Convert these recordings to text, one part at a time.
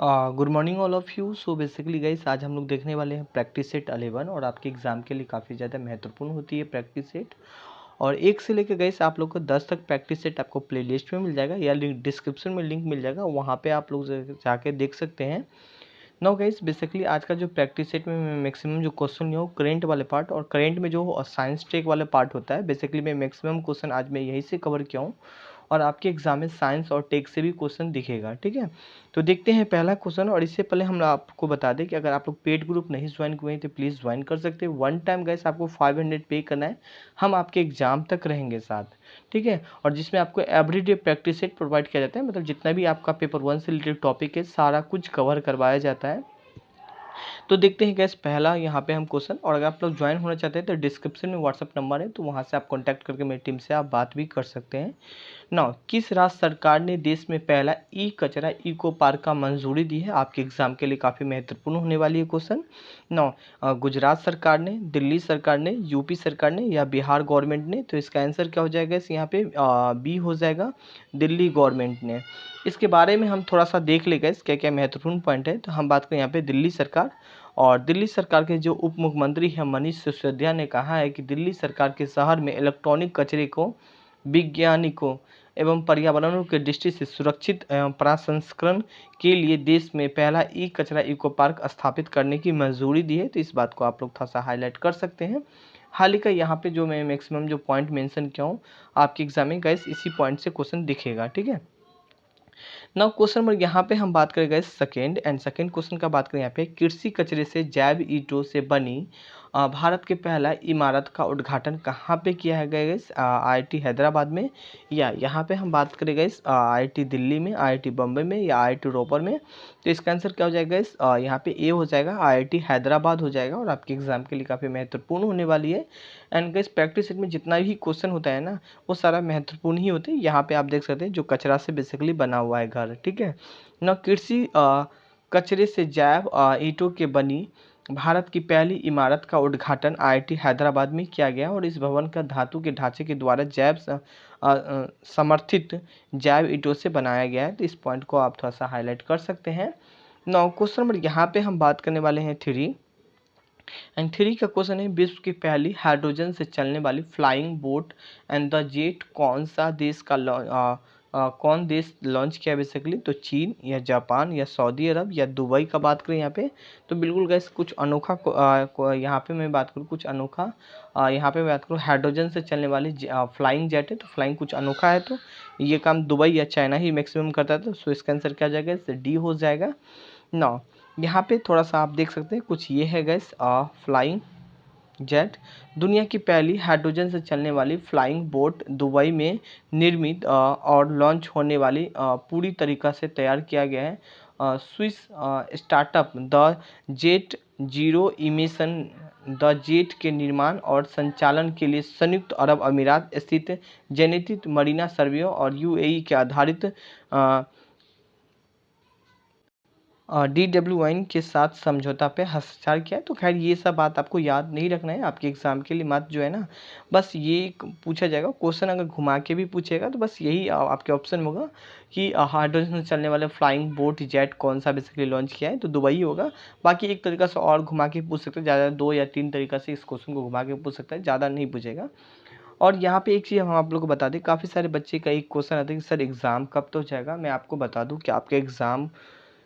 Good morning all of you. So basically guys आज हम लोग देखने वाले हैं प्रैक्टिस सेट 11 और आपके एग्ज़ाम के लिए काफ़ी ज़्यादा महत्वपूर्ण होती है प्रैक्टिस सेट। और 1 से लेकर गाइस आप लोग को 10 तक प्रैक्टिस सेट आपको प्लेलिस्ट में मिल जाएगा या लिंक डिस्क्रिप्शन में लिंक मिल जाएगा, वहाँ पे आप लोग जाके देख सकते हैं। नाउ गाइस बेसिकली आज का जो प्रैक्टिस सेट में मैं मैक्सिमम जो क्वेश्चन है वो करेंट वाले पार्ट और करेंट में जो साइंस टेक वाले पार्ट होता है, बेसिकली मैं मैक्सिमम क्वेश्चन आज मैं यहीं से कवर किया हूँ और आपके एग्जाम में साइंस और टेक से भी क्वेश्चन दिखेगा। ठीक है, तो देखते हैं पहला क्वेश्चन। और इससे पहले हम आपको बता दें कि अगर आप लोग पेड ग्रुप नहीं ज्वाइन हुए हैं तो प्लीज़ ज्वाइन कर सकते हैं। वन टाइम गाइस आपको 500 पे करना है, हम आपके एग्जाम तक रहेंगे साथ। ठीक है, और जिसमें आपको एवरीडे प्रैक्टिस सेट प्रोवाइड किया जाता है, मतलब जितना भी आपका पेपर 1 से रिलेटेड टॉपिक है सारा कुछ कवर करवाया जाता है। तो देखते हैं गैस पहला यहाँ पे हम क्वेश्चन। और अगर आप लोग ज्वाइन होना चाहते हैं तो डिस्क्रिप्शन में व्हाट्सअप नंबर है, तो वहाँ से आप कॉन्टैक्ट करके मेरी टीम से आप बात भी कर सकते हैं। नौ, किस राज्य सरकार ने देश में पहला ई कचरा इको पार्क का मंजूरी दी है? आपके एग्जाम के लिए काफ़ी महत्वपूर्ण होने वाली है क्वेश्चन। नौ, गुजरात सरकार ने, दिल्ली सरकार ने, यूपी सरकार ने या बिहार गवर्नमेंट ने? तो इसका आंसर क्या हो जाएगा इस यहाँ पे बी हो जाएगा, दिल्ली गवर्नमेंट ने। इसके बारे में हम थोड़ा सा देख लेंगे इस क्या क्या महत्वपूर्ण पॉइंट है। तो हम बात करें यहाँ पे दिल्ली सरकार, और दिल्ली सरकार के जो उप मुख्यमंत्री हैं मनीष सिसोदिया ने कहा है कि दिल्ली सरकार के शहर में इलेक्ट्रॉनिक कचरे को वैज्ञानिकों एवं पर्यावरणों के दृष्टि से सुरक्षित एवं प्रसंस्करण के लिए देश में पहला ई कचरा इको पार्क स्थापित करने की मंजूरी दी है। तो इस बात को आप लोग थोड़ा सा हाईलाइट कर सकते हैं। हाल ही का यहाँ पे जो मैं मैक्सिमम जो पॉइंट मेंशन किया हूँ आपके एग्जाम में गैस इसी पॉइंट से क्वेश्चन दिखेगा। ठीक है, नाउ क्वेश्चन नंबर यहाँ पे हम बात करेंगे सेकेंड सेकेंड क्वेश्चन का बात करें यहाँ पे कृषि कचरे से जैव ईंटों से बनी भारत के पहला इमारत का उद्घाटन कहाँ पे किया है गया इस IIT हैदराबाद में, या यहाँ पे हम बात करेंगे इस IIT दिल्ली में, IIT बम्बई में या IIT रोपर में? तो इसका आंसर क्या हो जाएगा इस यहाँ पे ए हो जाएगा, IIT हैदराबाद हो जाएगा और आपके एग्जाम के लिए काफ़ी महत्वपूर्ण होने वाली है। एंड गाइस प्रैक्टिस सेट में जितना भी क्वेश्चन होता है ना वो सारा महत्वपूर्ण ही होते हैं। यहाँ पे आप देख सकते हैं जो कचरा से बेसिकली बना हुआ है घर। ठीक है ना, कृषि कचरे से जैव ईंटों के बनी भारत की पहली इमारत का उद्घाटन IIT हैदराबाद में किया गया और इस भवन का धातु के ढांचे के द्वारा समर्थित जैव ईंटों से बनाया गया है। तो इस पॉइंट को आप थोड़ा सा हाईलाइट कर सकते हैं। नौ क्वेश्चन नंबर यहाँ पे हम बात करने वाले हैं थ्री, एंड थ्री का क्वेश्चन है विश्व की पहली हाइड्रोजन से चलने वाली flying boat and the jet कौन सा देश का कौन देश लॉन्च किया बेसिकली? तो चीन या जापान या सऊदी अरब या दुबई का बात करें यहाँ पे तो बिल्कुल गैस कुछ अनोखा यहाँ पे मैं बात करूँ कुछ अनोखा यहाँ पे मैं बात करूँ हाइड्रोजन से चलने वाली फ्लाइंग जेट है, तो फ्लाइंग कुछ अनोखा है, तो ये काम दुबई या चाइना ही मैक्सिमम करता है। तो सो इसका आंसर क्या जाएगा, इससे डी हो जाएगा। नौ, यहाँ पे थोड़ा सा आप देख सकते हैं कुछ ये है गैस फ्लाइंग जेट दुनिया की पहली हाइड्रोजन से चलने वाली फ्लाइंग बोट दुबई में निर्मित और लॉन्च होने वाली पूरी तरीका से तैयार किया गया है Swiss startup the jet zero emission the jet के निर्माण और संचालन के लिए संयुक्त अरब अमीरात स्थित जेनेटिक मरीना सर्वियो और UAE के आधारित DWI के साथ समझौता पे हस्ताक्षर किया है। तो खैर ये सब बात आपको याद नहीं रखना है, आपके एग्जाम के लिए मत जो है ना बस ये पूछा जाएगा क्वेश्चन, अगर घुमा के भी पूछेगा तो बस यही आपके ऑप्शन होगा कि हाइड्रोजन से चलने वाले फ्लाइंग बोट जेट कौन सा बेसिकली लॉन्च किया है, तो दुबई होगा। बाकी एक तरीका से और घुमा के पूछ सकते हैं, ज़्यादा 2 या 3 तरीका से इस क्वेश्चन को घुमा के पूछ सकता है, ज़्यादा नहीं पूछेगा। और यहाँ पे एक चीज़ हम आप लोग को बता दें, काफ़ी सारे बच्चे का एक क्वेश्चन आता है कि सर एग्ज़ाम कब तो हो जाएगा। मैं आपको बता दूं कि आपका एग्ज़ाम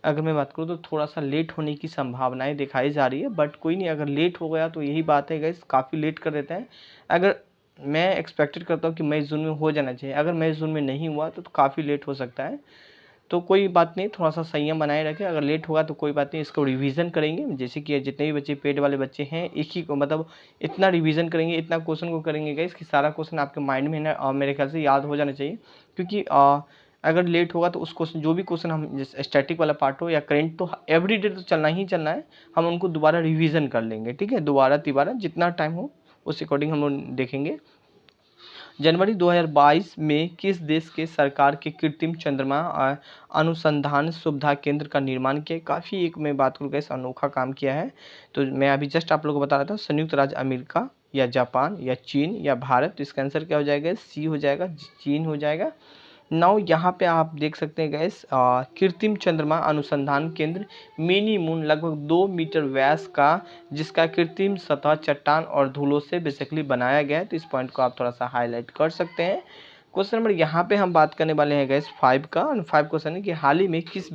अगर मैं बात करूँ तो थोड़ा सा लेट होने की संभावनाएं दिखाई जा रही है, बट कोई नहीं, अगर लेट हो गया तो यही बात है गाइस, काफ़ी लेट कर देते हैं। अगर मैं एक्सपेक्टेड करता हूँ कि मई जून में हो जाना चाहिए, अगर मई जून में नहीं हुआ तो काफ़ी लेट हो सकता है। तो कोई बात नहीं, थोड़ा सा संयम बनाए रखें, अगर लेट होगा तो कोई बात नहीं, इसको रिवीजन करेंगे। जैसे कि जितने भी बच्चे पेड वाले बच्चे हैं एक ही को मतलब इतना रिवीजन करेंगे, इतना क्वेश्चन को करेंगे गाइस कि सारा क्वेश्चन आपके माइंड में ना मेरे ख्याल से याद हो जाना चाहिए। क्योंकि अगर लेट होगा तो उस क्वेश्चन जो भी क्वेश्चन हम स्टैटिक वाला पार्ट हो या करेंट, तो एवरी डे तो चलना ही चलना है, हम उनको दोबारा रिवीजन कर लेंगे। ठीक है, दोबारा तिबारा जितना टाइम हो उस अकॉर्डिंग हम लोग देखेंगे। जनवरी 2022 में किस देश के सरकार के कृत्रिम चंद्रमा अनुसंधान सुविधा केंद्र का निर्माण किया? काफ़ी एक मैं बात करूँ कैसे अनोखा काम किया है। तो मैं अभी जस्ट आप लोगों को बता रहा था, संयुक्त राज्य अमेरिका या जापान या चीन या भारत। तो इसका आंसर क्या हो जाएगा, सी हो जाएगा, चीन हो जाएगा। नाउ यहाँ पे आप देख सकते हैं गैस, कृत्रिम चंद्रमा अनुसंधान केंद्र मिनी मून लगभग 2 मीटर व्यास का, जिसका कृत्रिम सतह चट्टान और धूलों से बेसिकली बनाया गया है। तो इस पॉइंट को आप थोड़ा सा हाईलाइट कर सकते हैं। क्वेश्चन नंबर यहाँ पे हम बात करने वाले हैं गैस 5 का। 5 क्वेश्चन है कि हाल ही में किस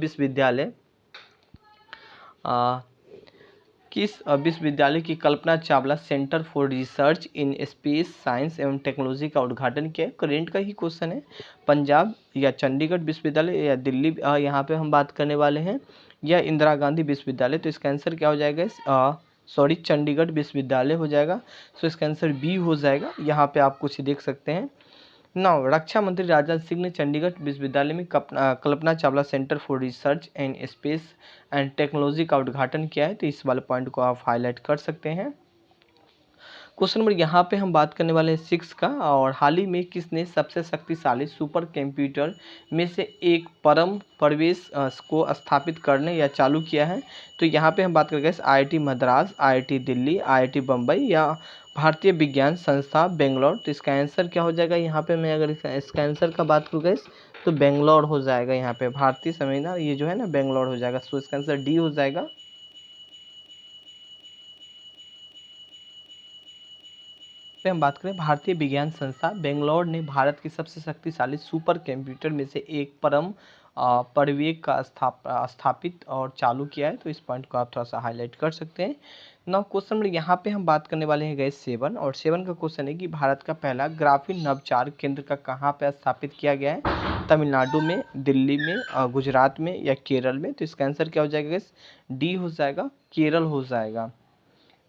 विश्वविद्यालय की Kalpana Chawla centre for research in space science एवं टेक्नोलॉजी का उद्घाटन किया? करेंट का ही क्वेश्चन है। पंजाब या चंडीगढ़ विश्वविद्यालय या दिल्ली, यहाँ पे हम बात करने वाले हैं, या इंदिरा गांधी विश्वविद्यालय। तो इसका आंसर क्या हो जाएगा? सॉरी, चंडीगढ़ विश्वविद्यालय हो जाएगा। सो इसका आंसर बी हो जाएगा। यहाँ पे आप कुछ देख सकते हैं। नौ, रक्षा मंत्री राजनाथ सिंह ने चंडीगढ़ विश्वविद्यालय में Kalpana Chawla centre for research and space and technology का उद्घाटन किया है। तो इस वाले पॉइंट को आप हाईलाइट कर सकते हैं। क्वेश्चन नंबर यहाँ पे हम बात करने वाले हैं 6 का। और हाल ही में किसने सबसे शक्तिशाली सुपर कंप्यूटर में से एक परम प्रवेश को स्थापित करने या चालू किया है? तो यहाँ पे हम बात करेंगे IIT Madras, IIT Delhi, IIT Bombay या भारतीय विज्ञान संस्था बेंगलोर। तो इसका आंसर क्या हो जाएगा? यहाँ पे मैं अगर इसका आंसर का बात करूँ गैस, तो बेंगलोर हो जाएगा। यहाँ पे भारतीय संविधान ये जो है ना, बेंगलोर हो जाएगा। सो इसका आंसर डी हो जाएगा। पे हम बात करें भारतीय विज्ञान संस्था बेंगलोर ने भारत की सबसे शक्तिशाली सुपर कंप्यूटर में से एक परम परिवेग का स्थापित और चालू किया है। तो इस पॉइंट को आप थोड़ा सा हाईलाइट कर सकते हैं। नौ, क्वेश्चन नंबर यहाँ पे हम बात करने वाले हैं गैस 7। और 7 का क्वेश्चन है कि भारत का पहला ग्राफीन नवचार केंद्र का कहाँ पे स्थापित किया गया है? तमिलनाडु में, दिल्ली में, गुजरात में या केरल में? तो इसका आंसर क्या हो जाएगा गैस? डी हो जाएगा, केरल हो जाएगा।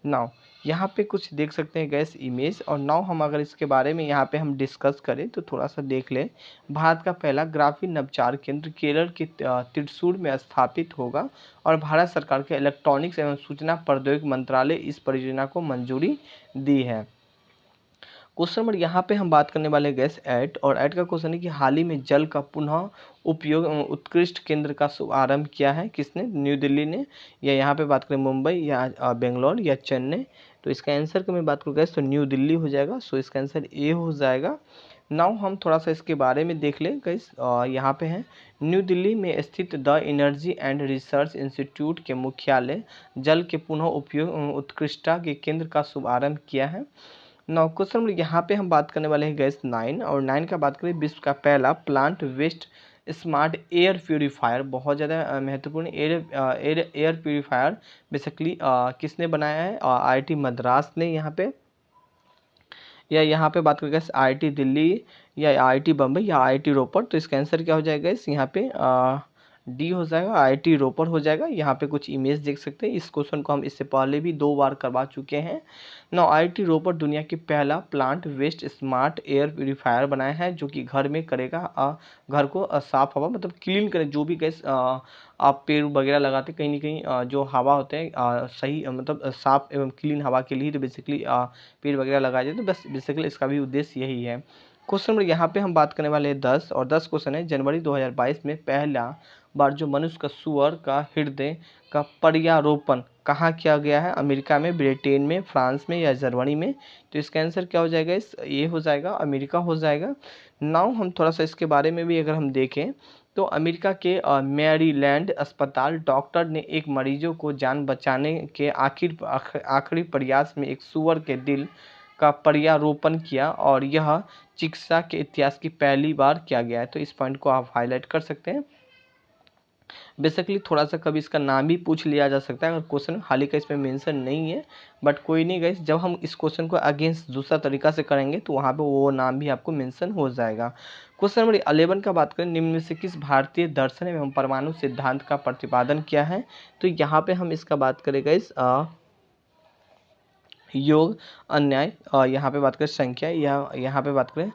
नाउ यहाँ पे कुछ देख सकते हैं गैस इमेज। और नाउ हम अगर इसके बारे में यहाँ पे हम डिस्कस करें तो थोड़ा सा देख लें। भारत का पहला ग्राफीन नवचार केंद्र केरल के त्रिशूर में स्थापित होगा और भारत सरकार के इलेक्ट्रॉनिक्स एवं सूचना प्रौद्योगिकी मंत्रालय इस परियोजना को मंजूरी दी है। क्वेश्चन नंबर यहाँ पे हम बात करने वाले गैस 8। और 8 का क्वेश्चन है कि हाल ही में जल का पुनः उपयोग उत्कृष्ट केंद्र का शुभारंभ किया है? किसने? न्यू दिल्ली ने, या यहाँ पे बात करें मुंबई या बेंगलोर या चेन्नई? तो इसका आंसर की मैं बात करूँ गैस, तो न्यू दिल्ली हो जाएगा। सो इसका आंसर ए हो जाएगा। नाउ हम थोड़ा सा इसके बारे में देख लें गैस। यहाँ पे है न्यू दिल्ली में स्थित the energy and research institute के मुख्यालय जल के पुनः उपयोग उत्कृष्टता के केंद्र का शुभारंभ किया है। नौ, क्वेश्चन नंबर यहाँ पे हम बात करने वाले हैं गैस 9। और 9 का बात करें, विश्व का पहला plant waste smart air purifier, बहुत ज़्यादा महत्वपूर्ण एयर प्यूरीफायर बेसिकली किसने बनाया है? IIT मद्रास ने यहाँ पे, या यहाँ पे बात करें IIT दिल्ली या IIT बम्बई या IIT रोपड़? तो इसका आंसर क्या हो जाएगा इस यहाँ पे? डी हो जाएगा, IIT रोपड़ हो जाएगा। यहाँ पे कुछ इमेज देख सकते हैं। इस क्वेश्चन को हम इससे पहले भी 2 बार करवा चुके हैं। नौ, IIT रोपड़ दुनिया की पहला plant waste smart air purifier बनाया है, जो कि घर में करेगा घर को साफ हवा मतलब क्लीन करे। जो भी गैस आप पेड़ वगैरह लगाते कहीं ना कहीं जो हवा होते हैं सही मतलब साफ एवं क्लीन हवा के लिए तो बेसिकली पेड़ वगैरह लगाए जाते हैं। तो बस बेसिकली इसका भी उद्देश्य यही है। क्वेश्चन नंबर यहाँ पे हम बात करने वाले हैं 10। और 10 क्वेश्चन है, जनवरी 2022 में पहला बार जो मनुष्य का सूअर का हृदय का प्रत्यारोपण कहाँ किया गया है? अमेरिका में, ब्रिटेन में, फ्रांस में या जर्मनी में? तो इसका आंसर क्या हो जाएगा? ये हो जाएगा, अमेरिका हो जाएगा। नाउ हम थोड़ा सा इसके बारे में भी अगर हम देखें तो अमेरिका के मैरीलैंड अस्पताल डॉक्टर ने एक मरीजों को जान बचाने के आखिरी प्रयास में एक सूअर के दिल का प्रत्यारोपण किया और यह चिकित्सा के इतिहास की पहली बार किया गया है। तो इस पॉइंट को आप हाईलाइट कर सकते हैं। बेसिकली थोड़ा सा कभी इसका नाम भी पूछ लिया जा सकता है अगर क्वेश्चन हाल ही का इसमें मेंशन नहीं है, बट कोई नहीं गाइस, जब हम इस क्वेश्चन को अगेंस्ट दूसरा तरीका से करेंगे तो वहाँ पे वो नाम भी आपको मेंशन हो जाएगा। क्वेश्चन नंबर 11 का बात करें, निम्न में से किस भारतीय दर्शन एवं परमाणु सिद्धांत का प्रतिपादन किया है? तो यहाँ पे हम इसका बात करें गाइस योग, अन्याय, यहाँ पे बात करें संख्या, या यहाँ पे बात करें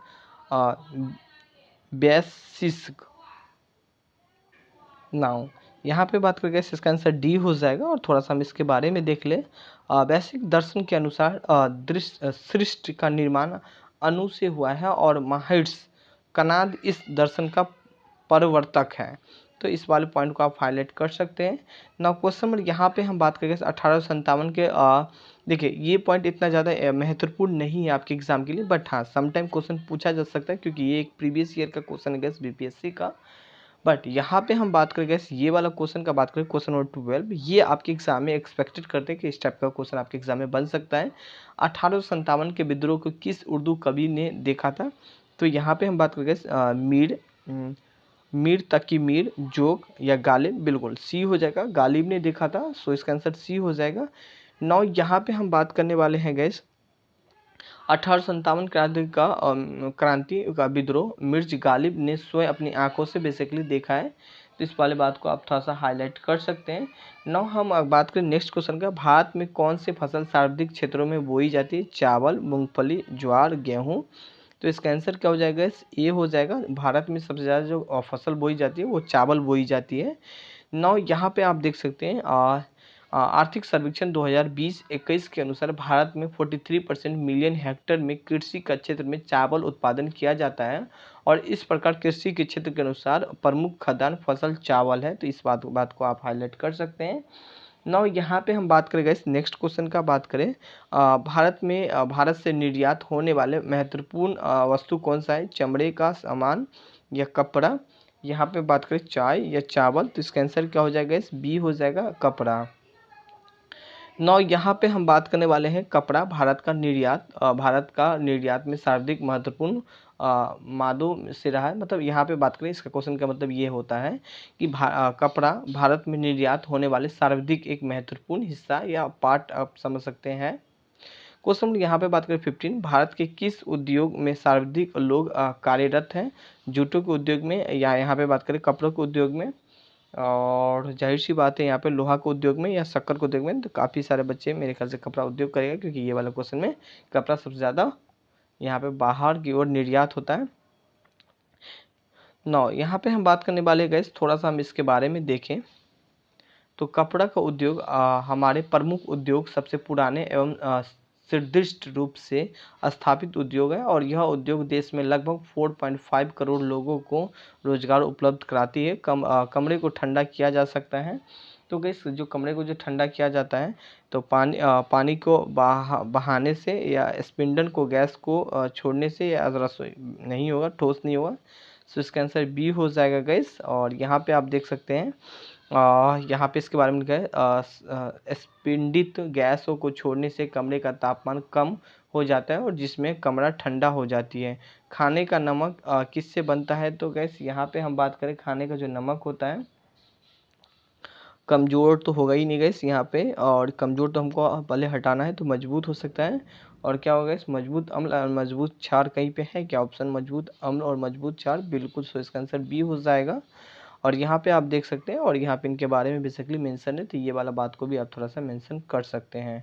वैशिष्ट। नाउ यहाँ पे बात करेंगे इसका आंसर डी हो जाएगा। और थोड़ा सा हम इसके बारे में देख ले। वैश्विक दर्शन के अनुसार सृष्टि का निर्माण अणु से हुआ है और महर्षि कणाद इस दर्शन का प्रवर्तक है। तो इस वाले पॉइंट को आप हाईलाइट कर सकते हैं। नाउ क्वेश्चन नंबर यहाँ पे हम बात करेंगे 1857 के देखिए ये पॉइंट इतना ज़्यादा महत्वपूर्ण नहीं है आपके एग्जाम के लिए, बट हाँ समटाइम क्वेश्चन पूछा जा सकता है क्योंकि ये एक प्रीवियस ईयर का क्वेश्चन है गैस बीपीएससी का। बट यहाँ पे हम बात करें गैस ये वाला क्वेश्चन का बात करें, क्वेश्चन नंबर 12, ये आपके एग्जाम में एक्सपेक्टेड करते हैं कि इस टाइप का क्वेश्चन आपके एग्जाम में बन सकता है। 1857 के विद्रोह को किस उर्दू कवि ने देखा था? तो यहाँ पे हम बात करें गैस मीर तकी मीर, जोग या गालिब। बिल्कुल सी हो जाएगा, गालिब ने देखा था, सो इसका आंसर सी हो जाएगा। नाउ यहाँ पे हम बात करने वाले हैं गैस 1857 क्रांति का विद्रोह मिर्ज गालिब ने स्वयं अपनी आंखों से बेसिकली देखा है, तो इस वाले बात को आप थोड़ा सा हाईलाइट कर सकते हैं। नाउ हम बात करें नेक्स्ट क्वेश्चन का, भारत में कौन सी फसल सर्वाधिक क्षेत्रों में बोई जाती है? चावल, मूंगफली, ज्वार, गेहूँ। तो इसका आंसर क्या हो जाएगा? ये हो जाएगा, भारत में सबसे ज़्यादा जो फसल बोई जाती है वो चावल बोई जाती है। नाउ यहाँ पे आप देख सकते हैं आर्थिक सर्वेक्षण 2020-21 के अनुसार भारत में 43% मिलियन हेक्टेयर में कृषि का क्षेत्र में चावल उत्पादन किया जाता है, और इस प्रकार कृषि के क्षेत्र के अनुसार प्रमुख खाद्यान्न फसल चावल है, तो इस बात को आप हाईलाइट कर सकते हैं। नाउ यहाँ पे हम बात करेंगे इस नेक्स्ट क्वेश्चन का, बात करें भारत से निर्यात होने वाले महत्वपूर्ण वस्तु कौन सा है? चमड़े का सामान या कपड़ा? यहाँ पे बात करें चाय या चावल, तो इसका आंसर क्या हो जाएगा? इस बी हो जाएगा, कपड़ा। नौ यहाँ पे हम बात करने वाले हैं कपड़ा। भारत का निर्यात में सर्वाधिक महत्वपूर्ण मादों से रहा है। मतलब यहाँ पे बात करें, इसका क्वेश्चन का मतलब ये होता है कि कपड़ा भारत में निर्यात होने वाले सर्वाधिक एक महत्वपूर्ण हिस्सा या पार्ट आप समझ सकते हैं। क्वेश्चन यहाँ पे बात करें 15, भारत के किस उद्योग में सर्वाधिक लोग कार्यरत हैं? जूटों के उद्योग में, या यहाँ पे बात करें कपड़ों के उद्योग में, और जाहिर सी बात है यहाँ पे लोहा के उद्योग में या शक्कर के उद्योग में। तो काफ़ी सारे बच्चे मेरे ख्याल से कपड़ा उद्योग करेगा, क्योंकि ये वाला क्वेश्चन में कपड़ा सबसे ज़्यादा यहाँ पे बाहर की ओर निर्यात होता है। नौ यहाँ पे हम बात करने वाले गए, थोड़ा सा हम इसके बारे में देखें तो कपड़ा का उद्योग हमारे प्रमुख उद्योग सबसे पुराने एवं सुदृढ़ रूप से स्थापित उद्योग है, और यह उद्योग देश में लगभग 4.5 करोड़ लोगों को रोजगार उपलब्ध कराती है। कमरे को ठंडा किया जा सकता है। तो गैस जो कमरे को जो ठंडा किया जाता है, तो पानी को बहाने से या स्पिंडल को गैस को छोड़ने से, या रसोई नहीं होगा, ठोस नहीं होगा। सो इसका आंसर बी हो जाएगा गैस। और यहाँ पे आप देख सकते हैं यहाँ पे इसके बारे में लिखा है, स्पिंडित गैसों को छोड़ने से कमरे का तापमान कम हो जाता है और जिसमें कमरा ठंडा हो जाती है। खाने का नमक किससे बनता है? तो गैस यहाँ पे हम बात करें, खाने का जो नमक होता है कमज़ोर तो होगा ही नहीं गैस यहाँ पे, और कमज़ोर तो हमको पहले हटाना है, तो मजबूत हो सकता है। और क्या होगा इस मजबूत अम्ल और मजबूत क्षार कहीं पे है क्या? ऑप्शन मजबूत अम्ल और मजबूत क्षार, बिल्कुल। सो इसका आंसर बी हो जाएगा। और यहाँ पे आप देख सकते हैं, और यहाँ पे इनके बारे में बेसिकली मेंशन है, तो ये वाला बात को भी आप थोड़ा सा मेंशन कर सकते हैं।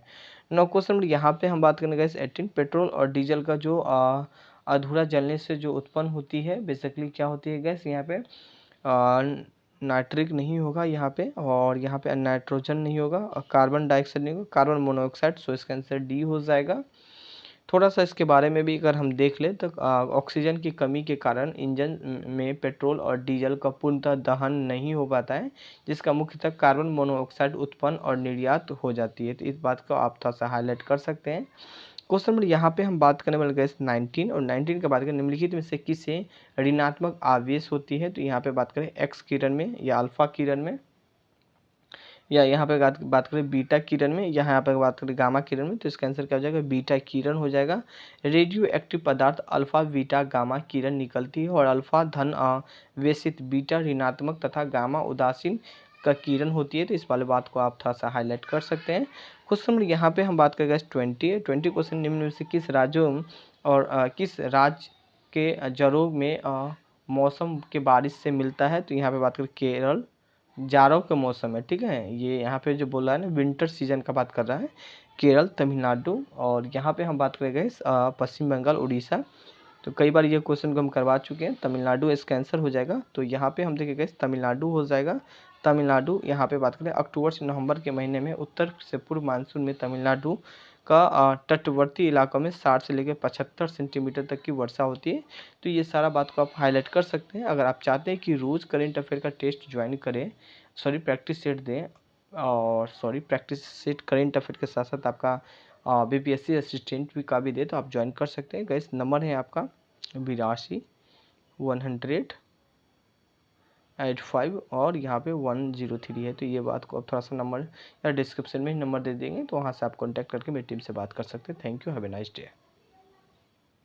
नौ क्वेश्चन यहाँ पे हम बात करेंगे गैस 18, पेट्रोल और डीजल का जो अधूरा जलने से जो उत्पन्न होती है, बेसिकली क्या होती है गैस? यहाँ पे नाइट्रिक नहीं होगा यहाँ पे, और यहाँ पे नाइट्रोजन नहीं होगा, और कार्बन डाइऑक्साइड नहीं होगा, कार्बन मोनोऑक्साइड। सो इसका आंसर डी हो जाएगा। थोड़ा सा इसके बारे में भी अगर हम देख लें तो ऑक्सीजन की कमी के कारण इंजन में पेट्रोल और डीजल का पूर्णतः दहन नहीं हो पाता है, जिसका मुख्यतः कार्बन मोनोऑक्साइड उत्पन्न और निर्यात हो जाती है। तो इस बात को आप थोड़ा सा हाईलाइट कर सकते हैं। क्वेश्चन नंबर यहाँ पे हम बात करने वाले गैस 19, और 19 की बात करें, निम्नलिखित में से किसे ऋणात्मक आवेश होती है? तो यहाँ पे बात करें एक्स किरण में, या अल्फा किरण में, या यहाँ पे बात करें बीटा किरण में, या यहाँ पे बात करें गामा किरण में। तो इसका आंसर क्या हो जाएगा? बीटा किरण हो जाएगा। रेडियो एक्टिव पदार्थ अल्फा बीटा गामा किरण निकलती है, और अल्फा धन वेशित, बीटा ऋणात्मक तथा गामा उदासीन का किरण होती है। तो इस वाले बात को आप थोड़ा सा हाईलाइट कर सकते हैं। क्वेश्चन यहाँ पे हम बात करेंगे 20 क्वेश्चन, निम्न में से किस राज्यों और किस राज्य के जड़ों में मौसम के बारिश से मिलता है? तो यहाँ पे बात करें केरल, जाड़ों के मौसम है, ठीक है, ये यहाँ पे जो बोला है ना विंटर सीजन का बात कर रहा है, केरल, तमिलनाडु। और यहाँ पे हम बात करेंगे पश्चिम बंगाल, उड़ीसा। तो कई बार ये क्वेश्चन को हम करवा चुके हैं, तमिलनाडु इसका आंसर हो जाएगा। तो यहाँ पे हम देखेंगे तमिलनाडु हो जाएगा। तमिलनाडु यहाँ पे बात करें, अक्टूबर से नवंबर के महीने में उत्तर से पूर्व मानसून में तमिलनाडु का तटवर्ती इलाकों में 60 से लेकर 75 सेंटीमीटर तक की वर्षा होती है। तो ये सारा बात को आप हाईलाइट कर सकते हैं। अगर आप चाहते हैं कि रोज़ करेंट अफेयर का टेस्ट ज्वाइन करें, प्रैक्टिस सेट दें, और प्रैक्टिस सेट करेंट अफेयर के साथ साथ आपका बीपीएससी असिस्टेंट भी का भी दे, तो आप ज्वाइन कर सकते हैं। गाइस नंबर है आपका 82-100-85 और यहाँ पे 103 है। तो ये बात को आप थोड़ा सा नंबर या डिस्क्रिप्शन में ही नंबर दे देंगे, तो वहाँ से आप कॉन्टैक्ट करके मेरी टीम से बात कर सकते हैं। Thank you, have a nice day.